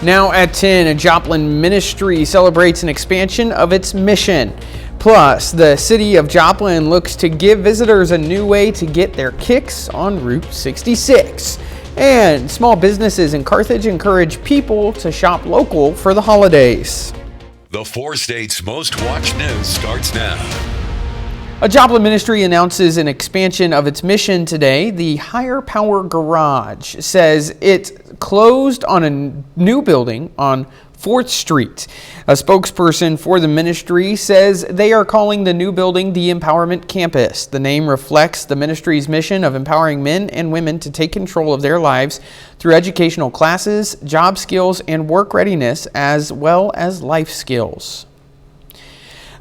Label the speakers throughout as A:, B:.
A: Now at 10, a Joplin ministry celebrates an expansion of its mission. Plus, the city of Joplin looks to give visitors a new way to get their kicks on Route 66. And small businesses in Carthage encourage people to shop local for the holidays.
B: The 4 states' most watched news starts now.
A: A Joplin ministry announces an expansion of its mission today. The Higher Power Garage says it's closed on a new building on 4th Street. A spokesperson for the ministry says they are calling the new building the Empowerment Campus. The name reflects the ministry's mission of empowering men and women to take control of their lives through educational classes, job skills, and work readiness, as well as life skills.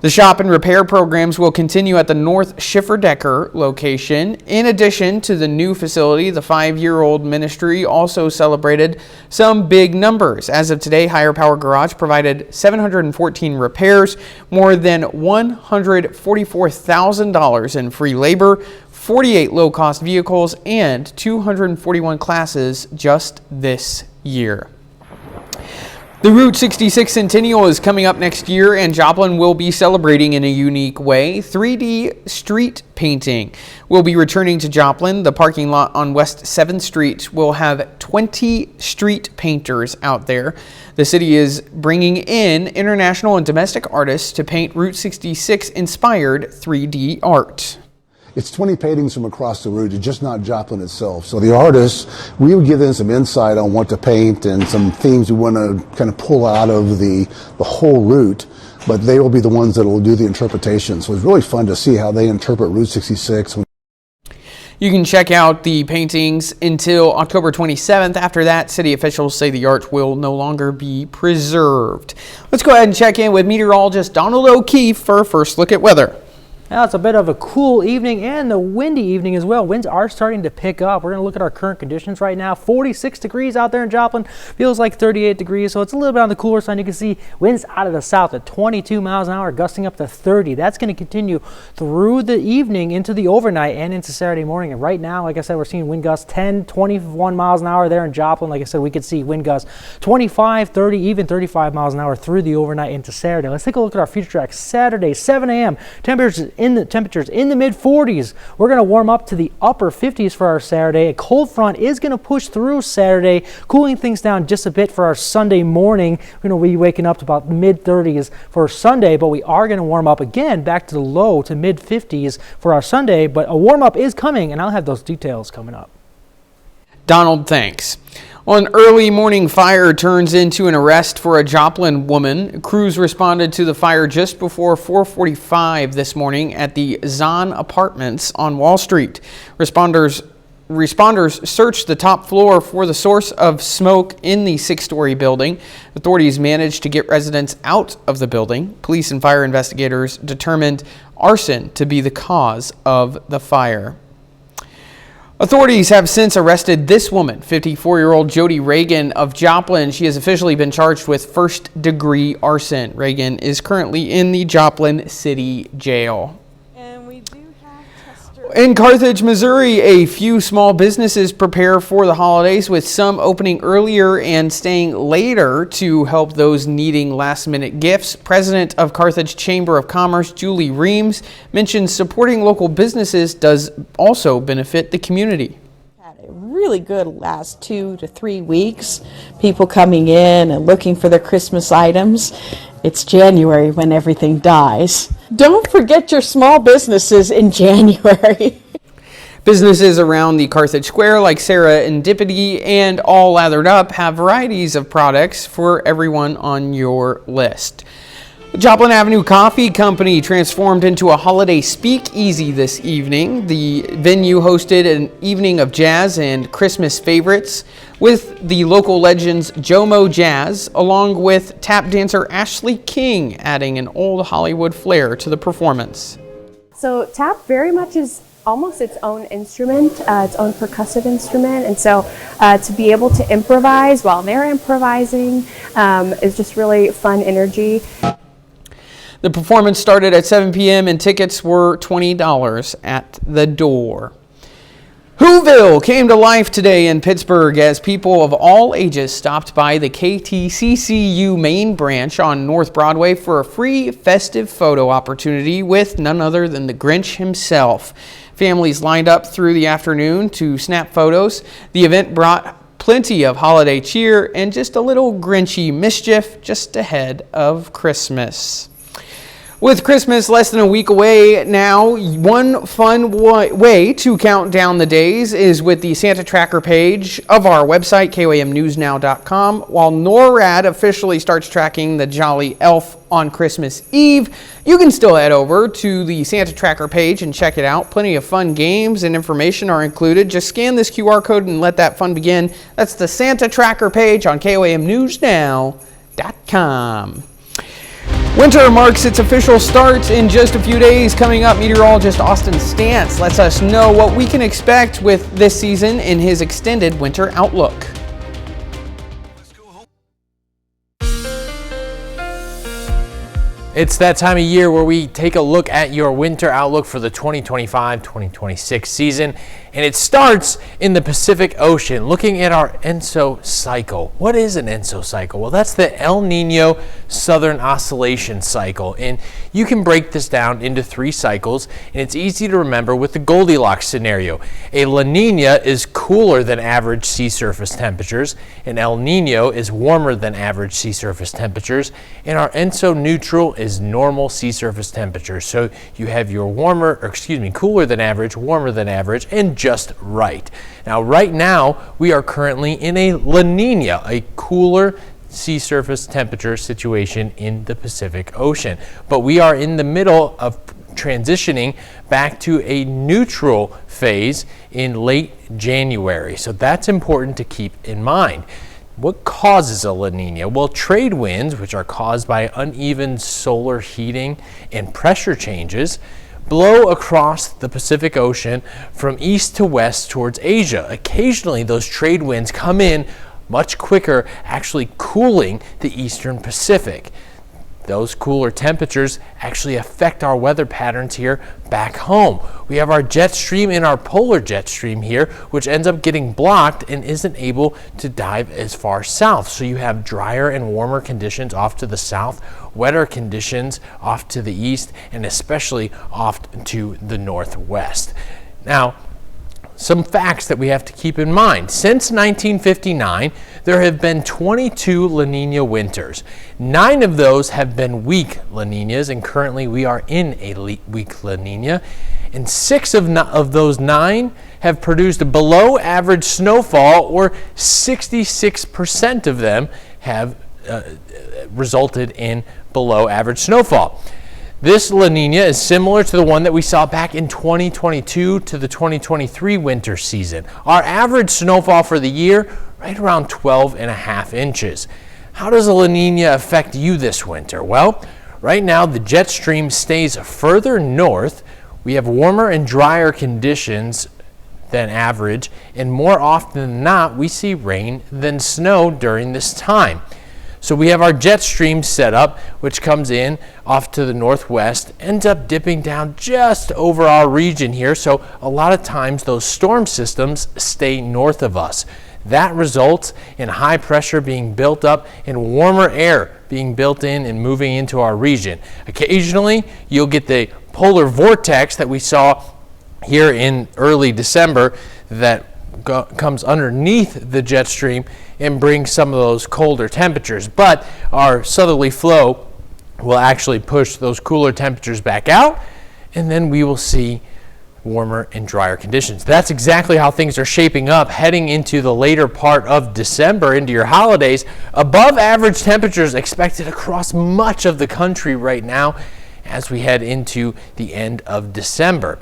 A: The shop and repair programs will continue at the North Schiffer-Decker location. In addition to the new facility, the 5-year-old ministry also celebrated some big numbers. As of today, Higher Power Garage provided 714 repairs, more than $144,000 in free labor, 48 low-cost vehicles, and 241 classes just this year. The Route 66 Centennial is coming up next year, and Joplin will be celebrating in a unique way. 3D street painting will be returning to Joplin. The parking lot on West 7th Street will have 20 street painters out there. The city is bringing in international and domestic artists to paint Route 66 inspired 3D art.
C: It's 20 paintings from across the route. It's just not Joplin itself. So the artists, we would give them some insight on what to paint and some themes we want to kind of pull out of the whole route, but they will be the ones that will do the interpretation. So it's really fun to see how they interpret Route 66.
A: You can check out the paintings until October 27th. After that, city officials say the art will no longer be preserved. Let's go ahead and check in with meteorologist Donald O'Keefe for a first look at weather.
D: Now it's a bit of a cool evening and a windy evening as well. Winds are starting to pick up. We're going to look at our current conditions right now. 46 degrees out there in Joplin. Feels like 38 degrees, so it's a little bit on the cooler side. You can see winds out of the south at 22 miles an hour, gusting up to 30. That's going to continue through the evening into the overnight and into Saturday morning. And right now, like I said, we're seeing wind gusts 10, 21 miles an hour there in Joplin. Like I said, we could see wind gusts 25, 30, even 35 miles an hour through the overnight into Saturday. Let's take a look at our future tracks. Saturday, 7 a.m. Temperatures in the mid 40s. We're going to warm up to the upper 50s for our Saturday. A cold front is going to push through Saturday, cooling things down just a bit for our Sunday morning. We're going to be waking up to about mid 30s for Sunday, but we are going to warm up again back to the low to mid 50s for our Sunday. But a warm up is coming, and I'll have those details coming up.
A: Donald, thanks. Well, an early morning fire turns into an arrest for a Joplin woman. Crews responded to the fire just before 4:45 this morning at the Zahn Apartments on Wall Street. Responders searched the top floor for the source of smoke in the 6-story building. Authorities managed to get residents out of the building. Police and fire investigators determined arson to be the cause of the fire. Authorities have since arrested this woman, 54-year-old Jody Reagan of Joplin. She has officially been charged with first-degree arson. Reagan is currently in the Joplin City Jail.
E: And we do have testers.
A: In Carthage, Missouri, a few small businesses prepare for the holidays, with some opening earlier and staying later to help those needing last-minute gifts. President of Carthage Chamber of Commerce, Julie Reams, mentions supporting local businesses does also benefit the community.
E: Had a really good last 2 to 3 weeks. People coming in and looking for their Christmas items. It's January when everything dies. Don't forget your small businesses in January.
A: Businesses around the Carthage Square, like Sarah and Dippity and All Lathered Up, have varieties of products for everyone on your list. The Joplin Avenue Coffee Company transformed into a holiday speakeasy this evening. The venue hosted an evening of jazz and Christmas favorites with the local legends Jomo Jazz, along with tap dancer Ashley King, adding an old Hollywood flair to the performance.
F: So tap very much is almost its own instrument, its own percussive instrument, and so to be able to improvise while they're improvising is just really fun energy.
A: The performance started at 7 p.m. and tickets were $20 at the door. Whoville came to life today in Pittsburgh as people of all ages stopped by the KTCCU main branch on North Broadway for a free festive photo opportunity with none other than the Grinch himself. Families lined up through the afternoon to snap photos. The event brought plenty of holiday cheer and just a little Grinchy mischief just ahead of Christmas. With Christmas less than a week away now, one fun way to count down the days is with the Santa Tracker page of our website, KOAMnewsnow.com. While NORAD officially starts tracking the Jolly Elf on Christmas Eve, you can still head over to the Santa Tracker page and check it out. Plenty of fun games and information are included. Just scan this QR code and let that fun begin. That's the Santa Tracker page on KOAMnewsnow.com. Winter marks its official start in just a few days. Coming up, meteorologist Austin Stantz lets us know what we can expect with this season in his extended winter outlook.
G: It's that time of year where we take a look at your winter outlook for the 2025-2026 season, and it starts in the Pacific Ocean, looking at our ENSO cycle. What is an ENSO cycle? Well, that's the El Nino Southern Oscillation Cycle, and you can break this down into 3 cycles, and it's easy to remember with the Goldilocks scenario. A La Nina is cooler than average sea surface temperatures, and El Nino is warmer than average sea surface temperatures, and our ENSO neutral is normal sea surface temperature. So you have your cooler than average, warmer than average, and just right. Now, right now, we are currently in a La Nina, a cooler sea surface temperature situation in the Pacific Ocean. But we are in the middle of transitioning back to a neutral phase in late January. So that's important to keep in mind. What causes a La Nina? Well, trade winds, which are caused by uneven solar heating and pressure changes, blow across the Pacific Ocean from east to west towards Asia. Occasionally, those trade winds come in much quicker, actually cooling the eastern Pacific. Those cooler temperatures actually affect our weather patterns here back home. We have our jet stream and our polar jet stream here, which ends up getting blocked and isn't able to dive as far south. So you have drier and warmer conditions off to the south, wetter conditions off to the east, and especially off to the northwest. Now, some facts that we have to keep in mind. Since 1959, there have been 22 La Nina winters. 9 of those have been weak La Ninas, and currently we are in a weak La Nina. And 6 of those 9 have produced below average snowfall, or 66% of them have resulted in below average snowfall. This La Nina is similar to the one that we saw back in 2022 to the 2023 winter season. Our average snowfall for the year, right around 12.5 inches. How does a La Nina affect you this winter? Well, right now the jet stream stays further north. We have warmer and drier conditions than average, and more often than not, we see rain than snow during this time. So we have our jet stream set up, which comes in off to the northwest, ends up dipping down just over our region here. So a lot of times those storm systems stay north of us. That results in high pressure being built up and warmer air being built in and moving into our region. Occasionally, you'll get the polar vortex that we saw here in early December that comes underneath the jet stream and brings some of those colder temperatures. But our southerly flow will actually push those cooler temperatures back out, and then we will see warmer and drier conditions. That's exactly how things are shaping up heading into the later part of December, into your holidays. Above average temperatures expected across much of the country right now as we head into the end of December.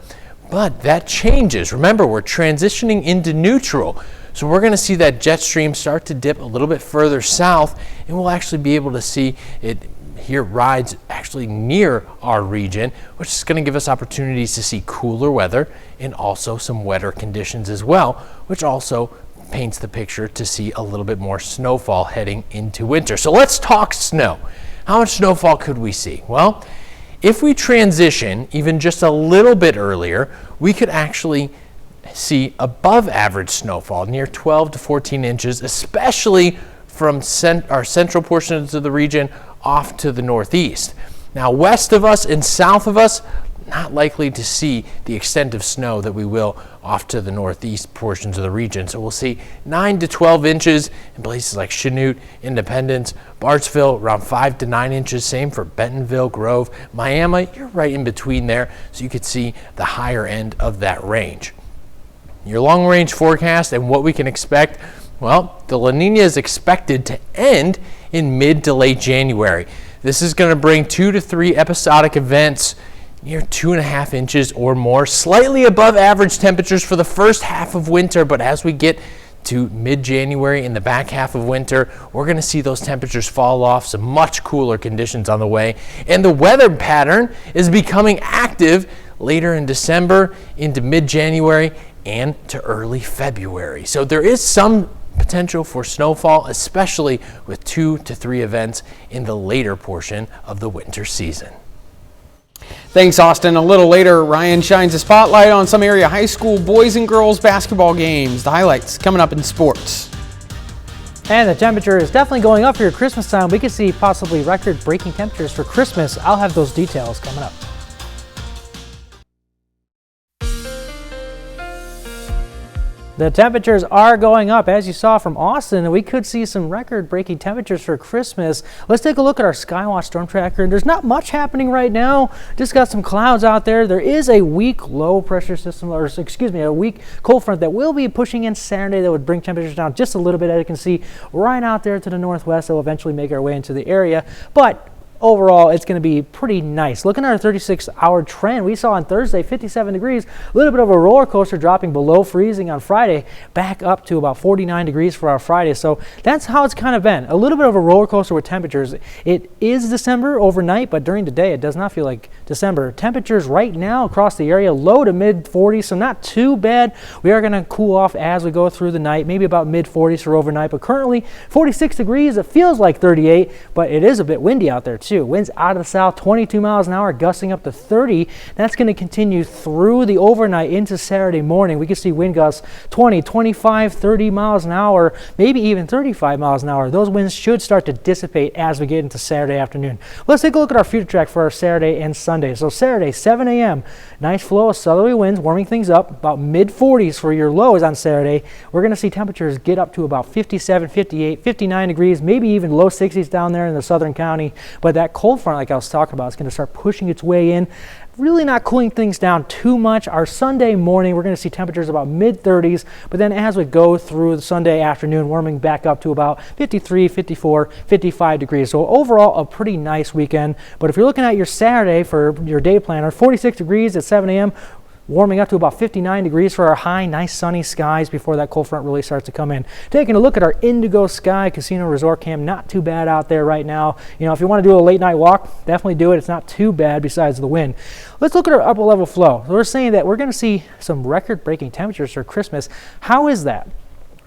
G: But that changes. Remember, we're transitioning into neutral. So we're going to see that jet stream start to dip a little bit further south, and we'll actually be able to see it here rides actually near our region, which is going to give us opportunities to see cooler weather and also some wetter conditions as well, which also paints the picture to see a little bit more snowfall heading into winter. So let's talk snow. How much snowfall could we see? Well, if we transition even just a little bit earlier, we could actually see above average snowfall, near 12 to 14 inches, especially from our central portions of the region off to the northeast. Now, west of us and south of us, not likely to see the extent of snow that we will off to the northeast portions of the region. So we'll see 9 to 12 inches in places like Chanute, Independence, Bartsville, around 5 to 9 inches. Same for Bentonville, Grove, Miami. You're right in between there, so you could see the higher end of that range. Your long-range forecast and what we can expect, well, the La Nina is expected to end in mid to late January. This is going to bring 2 to 3 episodic events near 2.5 inches or more, slightly above average temperatures for the first half of winter, but as we get to mid-January in the back half of winter, we're going to see those temperatures fall off, some much cooler conditions on the way, and the weather pattern is becoming active later in December into mid-January and to early February. So there is some potential for snowfall, especially with 2 to 3 events in the later portion of the winter season.
A: Thanks, Austin. A little later, Ryan shines a spotlight on some area high school boys and girls basketball games. The highlights coming up in sports.
D: And the temperature is definitely going up for your Christmas time. We could see possibly record-breaking temperatures for Christmas. I'll have those details coming up. The temperatures are going up, as you saw from Austin, and we could see some record-breaking temperatures for Christmas. Let's take a look at our Skywatch Storm Tracker, and there's not much happening right now. Just got some clouds out there. There is a weak low pressure system, or excuse me, a weak cold front that will be pushing in Saturday that would bring temperatures down just a little bit, as you can see right out there to the northwest. That will eventually make our way into the area, but overall, it's going to be pretty nice. Looking at our 36-hour trend, we saw on Thursday 57 degrees, a little bit of a roller coaster dropping below freezing on Friday, back up to about 49 degrees for our Friday. So that's how it's kind of been. A little bit of a roller coaster with temperatures. It is December overnight, but during the day, it does not feel like December. Temperatures right now across the area, low to mid 40s, so not too bad. We are going to cool off as we go through the night, maybe about mid 40s for overnight, but currently 46 degrees. It feels like 38, but it is a bit windy out there too. Winds out of the south, 22 miles an hour, gusting up to 30. That's going to continue through the overnight into Saturday morning. We can see wind gusts 20, 25, 30 miles an hour, maybe even 35 miles an hour. Those winds should start to dissipate as we get into Saturday afternoon. Let's take a look at our future track for our Saturday and Sunday. So Saturday, 7 a.m., nice flow of southerly winds warming things up, about mid 40s for your lows on Saturday. We're going to see temperatures get up to about 57, 58, 59 degrees, maybe even low 60s down there in the southern county. But that cold front, like I was talking about, is going to start pushing its way in, really not cooling things down too much. Our Sunday morning, we're going to see temperatures about mid 30s, but then as we go through the Sunday afternoon, warming back up to about 53, 54, 55 degrees. So overall, a pretty nice weekend. But if you're looking at your Saturday for your day planner, 46 degrees at 7 a.m., warming up to about 59 degrees for our high, nice sunny skies before that cold front really starts to come in. Taking a look at our Indigo Sky Casino Resort Cam, not too bad out there right now. You know, if you want to do a late night walk, definitely do it. It's not too bad besides the wind. Let's look at our upper level flow. So we're saying that we're going to see some record-breaking temperatures for Christmas. How is that?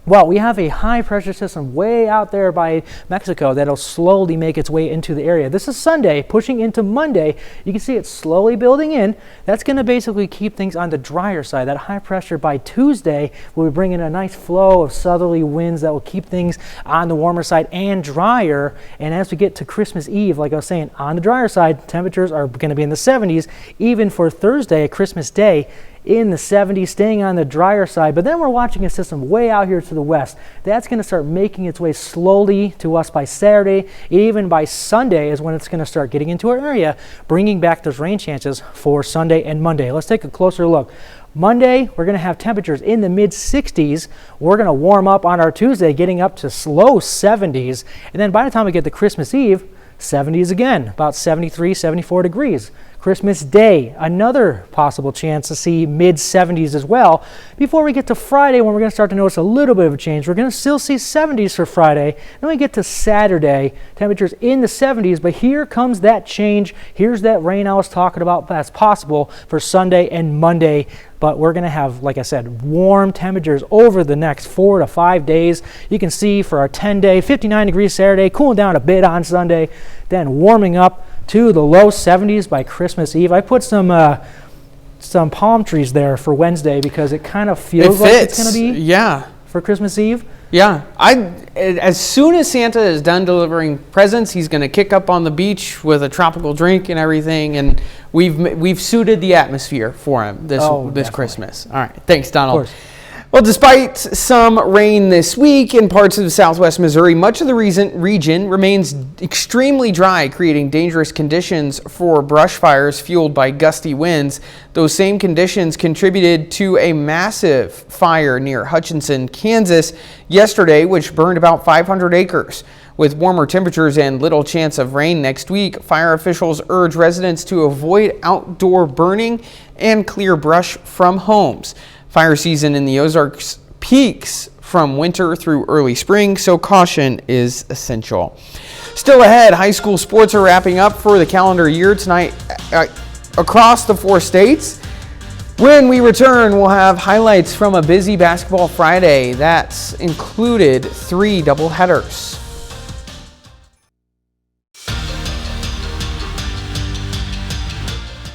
D: Well, we have a high pressure system way out there by Mexico that'll slowly make its way into the area. This is Sunday, pushing into Monday. You can see it slowly building in. That's going to basically keep things on the drier side. That high pressure by Tuesday will be bringing a nice flow of southerly winds that will keep things on the warmer side and drier. And as we get to Christmas Eve, like I was saying, on the drier side, temperatures are going to be in the 70s, even for Thursday, Christmas Day, in the 70s, staying on the drier side. But then we're watching a system way out here to the west. That's going to start making its way slowly to us by Saturday. Even by Sunday is when it's going to start getting into our area, bringing back those rain chances for Sunday and Monday. Let's take a closer look. Monday, we're going to have temperatures in the mid 60s. We're going to warm up on our Tuesday, getting up to low 70s. And then by the time we get to Christmas Eve, 70s again, about 73, 74 degrees. Christmas Day, another possible chance to see mid 70s as well. Before we get to Friday, when we're going to start to notice a little bit of a change, we're going to still see 70s for Friday. Then we get to Saturday, temperatures in the 70s, but here comes that change. Here's that rain I was talking about that's possible for Sunday and Monday. But we're going to have, like I said, warm temperatures over the next 4 to 5 days. You can see for our 10-day, 59 degrees Saturday, cooling down a bit on Sunday, then warming up to the low 70s by Christmas Eve. I put some some palm trees there for Wednesday because it kind of feels like it's going to be for Christmas Eve.
A: Yeah, as soon as Santa is done delivering presents, he's going to kick up on the beach with a tropical drink and everything, and we've suited the atmosphere for him this Christmas. All right, thanks, Donald.
D: Of course.
A: Well, despite some rain this week in parts of southwest Missouri, much of the region remains extremely dry, creating dangerous conditions for brush fires fueled by gusty winds. Those same conditions contributed to a massive fire near Hutchinson, Kansas yesterday, which burned about 500 acres. With warmer temperatures and little chance of rain next week, fire officials urge residents to avoid outdoor burning and clear brush from homes. Fire season in the Ozarks peaks from winter through early spring, so caution is essential. Still ahead, high school sports are wrapping up for the calendar year tonight across the 4 states. When we return, we'll have highlights from a busy basketball Friday that's included 3 doubleheaders.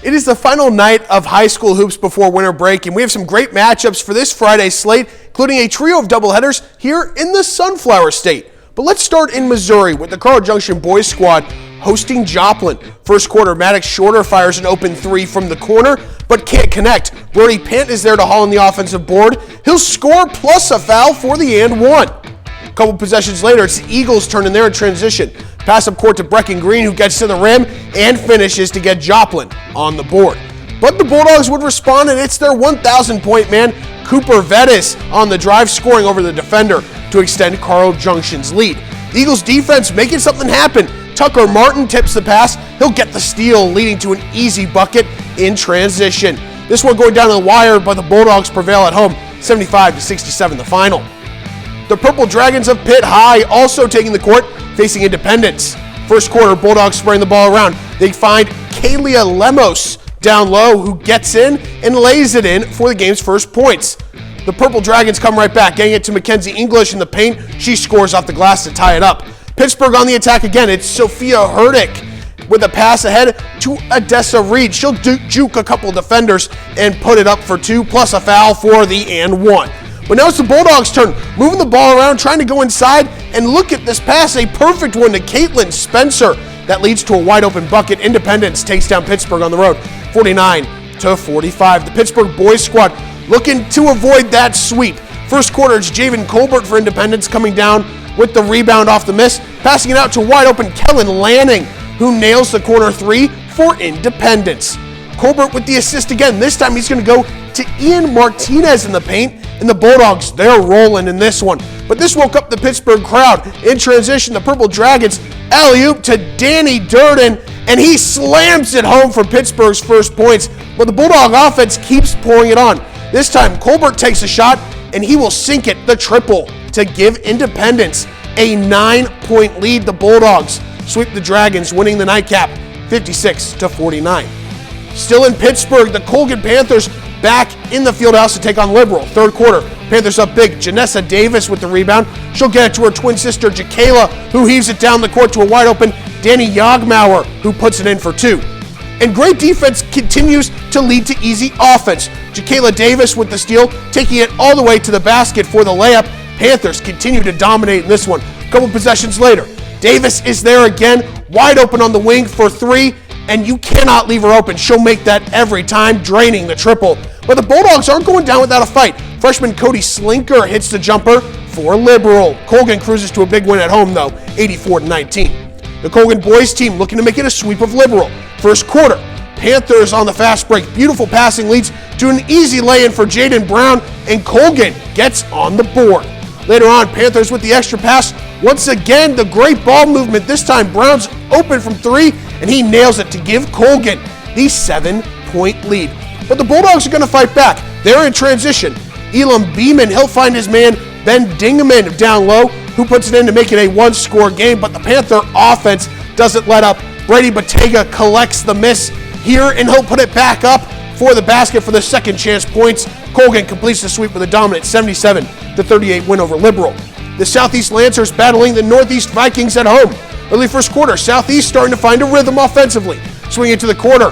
H: It is the final night of high school hoops before winter break, and we have some great matchups for this Friday slate, including a trio of doubleheaders here in the Sunflower State. But let's start in Missouri with the Carl Junction boys squad hosting Joplin. First quarter, Maddox Shorter fires an open 3 from the corner, but can't connect. Brody Pant is there to haul in the offensive board. He'll score plus a foul for the and 1. A couple possessions later, it's the Eagles' turn in there in transition. Pass up court to Brecken Green, who gets to the rim and finishes to get Joplin on the board. But the Bulldogs would respond, and it's their 1,000-point man, Cooper Vettis, on the drive, scoring over the defender to extend Carl Junction's lead. The Eagles' defense making something happen. Tucker Martin tips the pass. He'll get the steal, leading to an easy bucket in transition. This one going down to the wire, but the Bulldogs prevail at home, 75-67 the final. The Purple Dragons of Pitt High also taking the court, facing Independence. First quarter, Bulldogs spraying the ball around. They find Kalia Lemos down low, who gets in and lays it in for the game's first points. The Purple Dragons come right back, getting it to Mackenzie English in the paint. She scores off the glass to tie it up. Pittsburgh on the attack again. It's Sophia Herdick with a pass ahead to Odessa Reed. She'll juke a couple defenders and put it up for 2, plus a foul for the and 1. But now it's the Bulldogs' turn, moving the ball around, trying to go inside, and look at this pass, a perfect one to Caitlin Spencer. That leads to a wide-open bucket. Independence takes down Pittsburgh on the road, 49-45. The Pittsburgh boys squad looking to avoid that sweep. First quarter, it's Javen Colbert for Independence coming down with the rebound off the miss, passing it out to wide-open Kellen Lanning, who nails the corner 3 for Independence. Colbert with the assist again. This time he's going to go to Ian Martinez in the paint. And the Bulldogs, they're rolling in this one. But this woke up the Pittsburgh crowd. In transition, the Purple Dragons alley-oop to Danny Durden, and he slams it home for Pittsburgh's first points. But the Bulldog offense keeps pouring it on. This time, Colbert takes a shot, and he will sink it, the triple, to give Independence a 9-point lead. The Bulldogs sweep the Dragons, winning the nightcap 56-49. Still in Pittsburgh, the Colgan Panthers back in the fieldhouse to take on Liberal. Third quarter, Panthers up big. Janessa Davis with the rebound. She'll get it to her twin sister, Jakayla, who heaves it down the court to a wide open Danny Yogmauer, who puts it in for 2. And great defense continues to lead to easy offense. Jakayla Davis with the steal, taking it all the way to the basket for the layup. Panthers continue to dominate in this one. A couple possessions later, Davis is there again, wide open on the wing for 3. And you cannot leave her open. She'll make that every time, draining the triple. But the Bulldogs aren't going down without a fight. Freshman Cody Slinker hits the jumper for Liberal. Colgan cruises to a big win at home, though, 84-19. The Colgan boys team looking to make it a sweep of Liberal. First quarter, Panthers on the fast break. Beautiful passing leads to an easy lay-in for Jaden Brown, and Colgan gets on the board. Later on, Panthers with the extra pass. Once again, the great ball movement. This time, Brown's open from 3, and he nails it to give Colgan the 7-point lead. But the Bulldogs are going to fight back. They're in transition. Elam Beeman, he'll find his man, Ben Dingaman, down low, who puts it in to make it a 1-score game. But the Panther offense doesn't let up. Brady Bottega collects the miss here, and he'll put it back up for the basket for the second chance points. Colgan completes the sweep with a dominant 77-38 win over Liberal. The Southeast Lancers battling the Northeast Vikings at home. Early first quarter, Southeast starting to find a rhythm offensively. Swinging to the corner,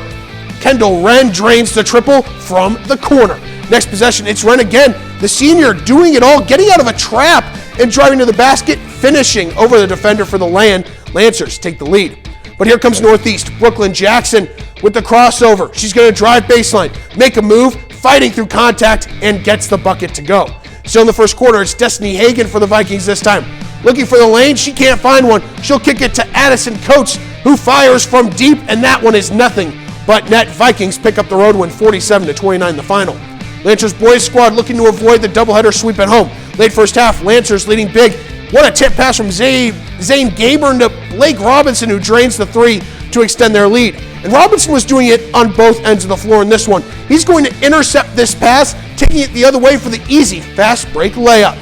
H: Kendall Wren drains the triple from the corner. Next possession, it's Wren again. The senior doing it all, getting out of a trap and driving to the basket, finishing over the defender for the Lancers take the lead. But here comes Northeast. Brooklyn Jackson with the crossover. She's going to drive baseline, make a move, fighting through contact, and gets the bucket to go. Still in the first quarter, it's Destiny Hagan for the Vikings this time. Looking for the lane, she can't find one. She'll kick it to Addison Coates, who fires from deep, and that one is nothing but net. Vikings pick up the road win 47-29 the final. Lancers boys squad looking to avoid the doubleheader sweep at home. Late first half, Lancers leading big. What a tip pass from Zane Gabern to Blake Robinson, who drains the three to extend their lead. And Robinson was doing it on both ends of the floor in this one. He's going to intercept this pass, taking it the other way for the easy fast break layup.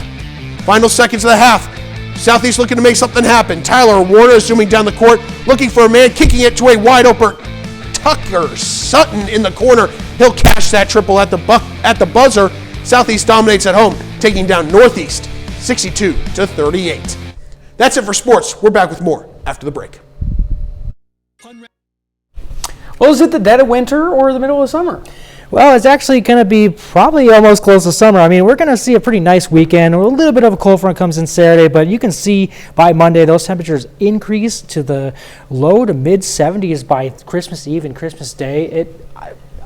H: Final seconds of the half. Southeast looking to make something happen. Tyler Warner zooming down the court, looking for a man, kicking it to a wide open Tucker Sutton in the corner. He'll cash that triple at the buzzer. Southeast dominates at home, taking down Northeast 62-38. That's it for sports. We're back with more after the break.
A: Well, is it the dead of winter or the middle of summer?
D: Well, it's actually going to be probably almost close to summer. I mean, we're going to see a pretty nice weekend. A little bit of a cold front comes in Saturday, but you can see by Monday those temperatures increase to the low to mid 70s by Christmas Eve and Christmas Day.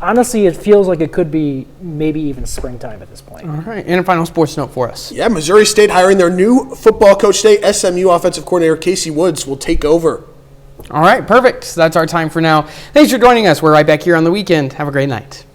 D: Honestly, it feels like it could be maybe even springtime at this point.
A: All right, and a final sports note for us.
H: Yeah, Missouri State hiring their new football coach today. SMU offensive coordinator Casey Woods will take over.
A: All right, perfect. That's our time for now. Thanks for joining us. We're right back here on the weekend. Have a great night.